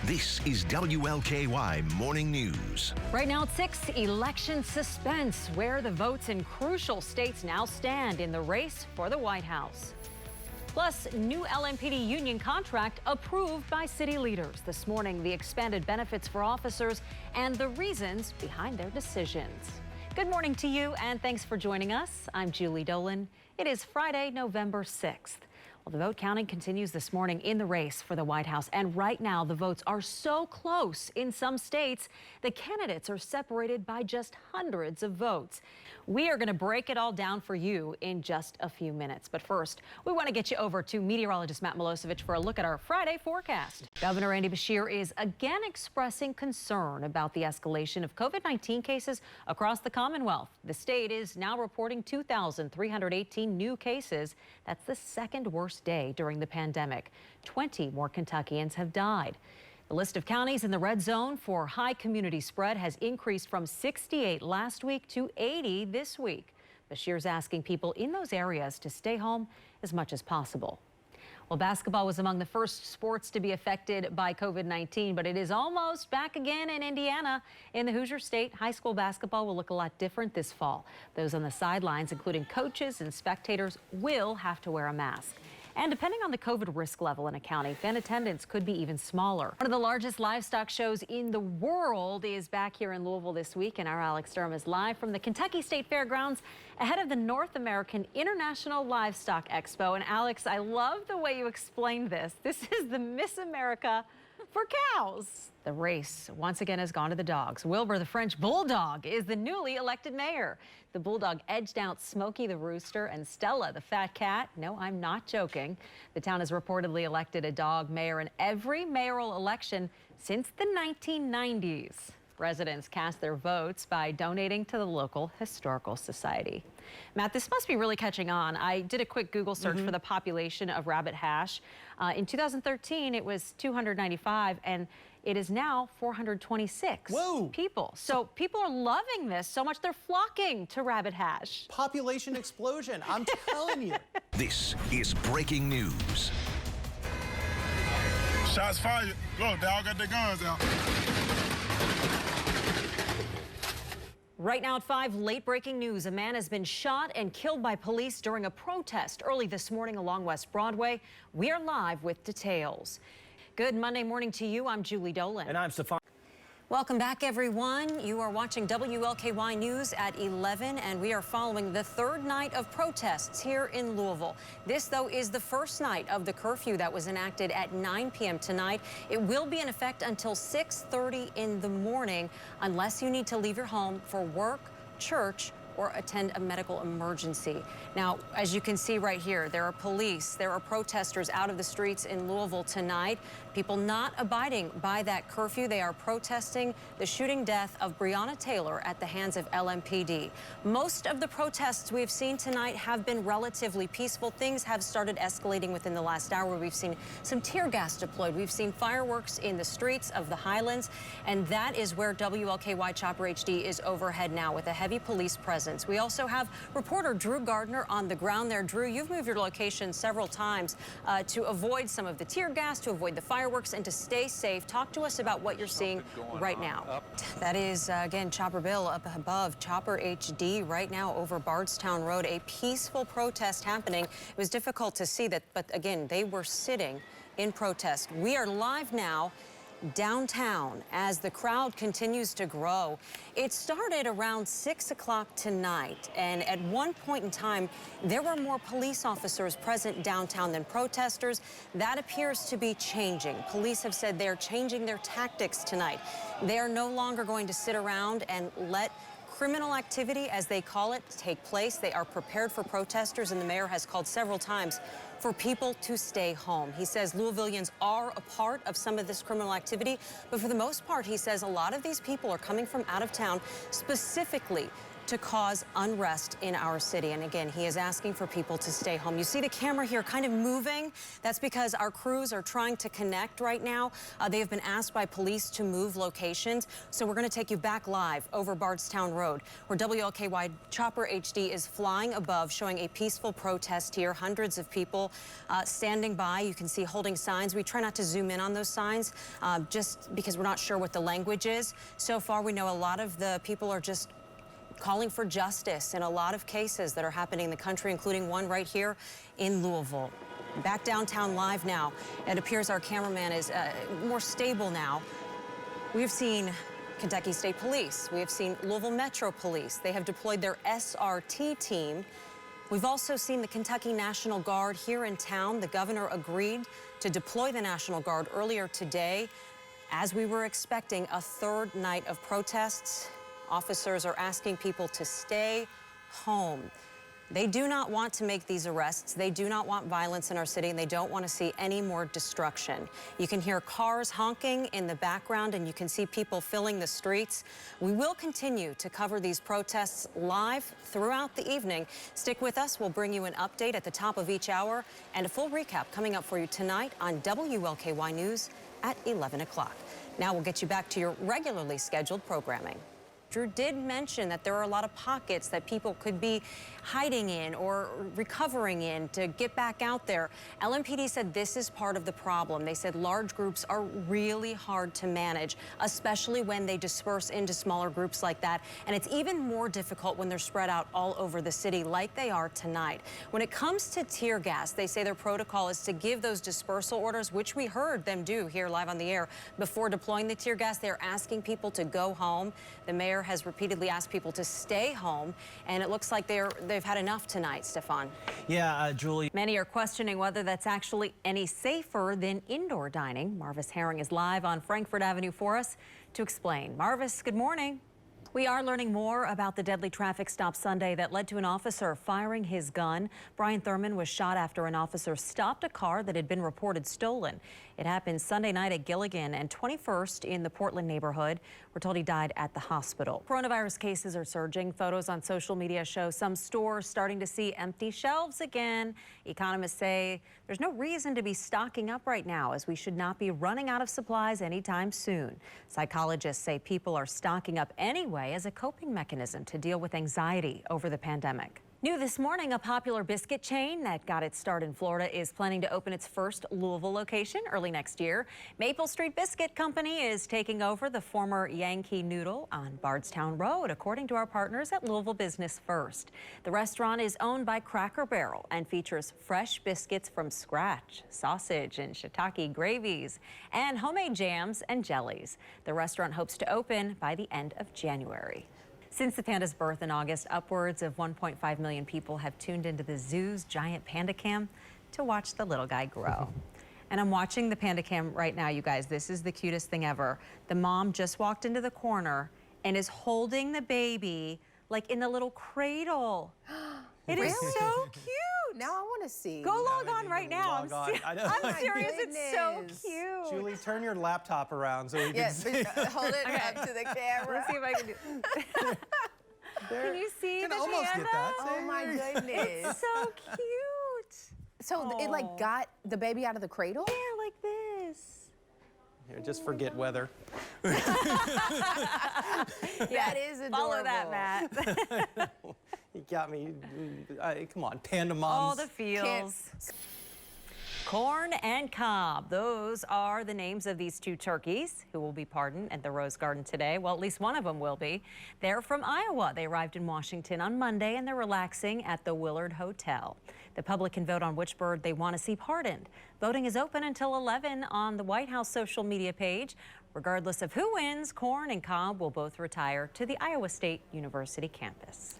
This is WLKY Morning News. Right now at 6, election suspense, where the votes in crucial states now stand in the race for the White House. Plus, new LMPD union contract approved by city leaders. This morning, the expanded benefits for officers and the reasons behind their decisions. Good morning to you, and thanks for joining us. I'm Julie Dolan. It is Friday, November 6th. Well, the vote counting continues this morning in the race for the White House. And right now, the votes are so close in some states, the candidates are separated by just hundreds of votes. We are going to break it all down for you in just a few minutes. But first, we want to get you over to meteorologist Matt Milosevic for a look at our Friday forecast. Governor Andy Beshear is again expressing concern about the escalation of COVID-19 cases across the Commonwealth. The state is now reporting 2,318 new cases. That's the second worst day during the pandemic. 20 more Kentuckians have died. The list of counties in the red zone for high community spread has increased from 68 last week to 80 this week. Beshear's asking people in those areas to stay home as much as possible. Well, basketball was among the first sports to be affected by COVID-19, but it is almost back again in Indiana. In the Hoosier State, high school basketball will look a lot different this fall. Those on the sidelines, including coaches and spectators, will have to wear a mask. And depending on the COVID risk level in a county, fan attendance could be even smaller. One of the largest livestock shows in the world is back here in Louisville this week, and our Alex Durham is live from the Kentucky State Fairgrounds ahead of the North American International Livestock Expo. And Alex, I love the way you explained this. This is the Miss America for cows. The race once again has gone to the dogs. Wilbur, the French bulldog, is the newly elected mayor. The bulldog edged out Smokey the rooster and Stella the fat cat. No, I'm not joking. The town has reportedly elected a dog mayor in every mayoral election since the 1990s. Residents cast their votes by donating to the local historical society. Matt, this must be really catching on. I did a quick Google search for the population of rabbit hash. In 2013, it was 295, and it is now 426 people. So people are loving this so much they're flocking to rabbit hash. Population explosion, I'm telling you. This is breaking news. Shots fired. Look, they all got their guns out. Right now at 5, late breaking news. A man has been shot and killed by police during a protest early this morning along West Broadway. We are live with details. Good Monday morning to you. I'm Julie Dolan. And I'm Stefan. Welcome back, everyone. You are watching WLKY News at 11, and we are following the third night of protests here in Louisville. This, though, is the first night of the curfew that was enacted at 9 p.m. tonight. It will be in effect until 6:30 in the morning, unless you need to leave your home for work, church, or attend a medical emergency. Now, as you can see right here, there are police, there are protesters out of the streets in Louisville tonight. People not abiding by that curfew. They are protesting the shooting death of Breonna Taylor at the hands of LMPD. Most of the protests we've seen tonight have been relatively peaceful. Things have started escalating within the last hour. We've seen some tear gas deployed. We've seen fireworks in the streets of the Highlands, and that is where WLKY Chopper HD is overhead now with a heavy police presence. We also have reporter Drew Gardner on the ground there. Drew, you've moved your location several times to avoid some of the tear gas, to avoid the fireworks, and to stay safe. Talk to us about what you're seeing right now. That is, again, Chopper Bill up above, Chopper HD right now over Bardstown Road. A peaceful protest happening. It was difficult to see that, but again, they were sitting in protest. We are live now downtown as the crowd continues to grow. It started around 6 o'clock tonight, and at one point in time, there were more police officers present downtown than protesters. That appears to be changing. Police have said they're changing their tactics tonight. They are no longer going to sit around and let criminal activity, as they call it, take place. They are prepared for protesters, and the mayor has called several times for people to stay home. He says Louisvillians are a part of some of this criminal activity, but for the most part, he says a lot of these people are coming from out of town, specifically to cause unrest in our city. And again, he is asking for people to stay home. You see the camera here kind of moving. That's because our crews are trying to connect right now. They have been asked by police to move locations. So we're going to take you back live over Bardstown Road, where WLKY Chopper HD is flying above, showing a peaceful protest here. Hundreds of people standing by. You can see holding signs. We try not to zoom in on those signs just because we're not sure what the language is. So far, we know a lot of the people are just calling for justice in a lot of cases that are happening in the country, including one right here in Louisville. Back downtown live now. It appears our cameraman is more stable now. We've seen Kentucky State Police. We have seen Louisville Metro Police. They have deployed their SRT team. We've also seen the Kentucky National Guard here in town. The governor agreed to deploy the National Guard earlier today. As we were expecting a third night of protests, officers are asking people to stay home. They do not want to make these arrests. They do not want violence in our city, and they don't want to see any more destruction. You can hear cars honking in the background, and you can see people filling the streets. We will continue to cover these protests live throughout the evening. Stick with us. We'll bring you an update at the top of each hour and a full recap coming up for you tonight on WLKY News at 11 o'clock. Now we'll get you back to your regularly scheduled programming. Drew did mention that there are a lot of pockets that people could be hiding in or recovering in to get back out there. LMPD said this is part of the problem. They said large groups are really hard to manage, especially when they disperse into smaller groups like that. And it's even more difficult when they're spread out all over the city like they are tonight. When it comes to tear gas, they say their protocol is to give those dispersal orders, which we heard them do here live on the air. Before deploying the tear gas, they're asking people to go home. The mayor has repeatedly asked people to stay home, and it looks like they've had enough tonight, Stefan. Yeah, Julie. Many are questioning whether that's actually any safer than indoor dining. Marvis Herring is live on Frankfort Avenue for us to explain. Marvis, good morning. We are learning more about the deadly traffic stop Sunday that led to an officer firing his gun. Brian Thurman was shot after an officer stopped a car that had been reported stolen. It happened Sunday night at Gilligan and 21st in the Portland neighborhood. We're told he died at the hospital. Coronavirus cases are surging. Photos on social media show some stores starting to see empty shelves again. Economists say there's no reason to be stocking up right now, as we should not be running out of supplies anytime soon. Psychologists say people are stocking up anyway as a coping mechanism to deal with anxiety over the pandemic. New this morning, a popular biscuit chain that got its start in Florida is planning to open its first Louisville location early next year. Maple Street Biscuit Company is taking over the former Yankee Noodle on Bardstown Road, according to our partners at Louisville Business First. The restaurant is owned by Cracker Barrel and features fresh biscuits from scratch, sausage and shiitake gravies, and homemade jams and jellies. The restaurant hopes to open by the end of January. Since the panda's birth in August, upwards of 1.5 million people have tuned into the zoo's giant panda cam to watch the little guy grow. And I'm watching the panda cam right now, you guys. This is the cutest thing ever. The mom just walked into the corner and is holding the baby like in the little cradle. It is so cute. Now I want to see. Go log on right now. I'm serious. Goodness. It's so cute. Julie, turn your laptop around so you can Yes, see. hold it up to the camera. Let's see if I can do it. Can you see Can the almost panda? get that. Oh my goodness. It's so cute. So it like got the baby out of the cradle? Yeah, like this. Here, just forget weather. That is adorable. Follow that, Matt. You got me. Come on, panda moms. All the feels. Corn and Cobb, those are the names of these two turkeys who will be pardoned at the Rose Garden today. Well, at least one of them will be. They're from Iowa. They arrived in Washington on Monday, and they're relaxing at the Willard Hotel. The public can vote on which bird they want to see pardoned. Voting is open until 11 on the White House social media page. Regardless of who wins, Corn and Cobb will both retire to the Iowa State University campus.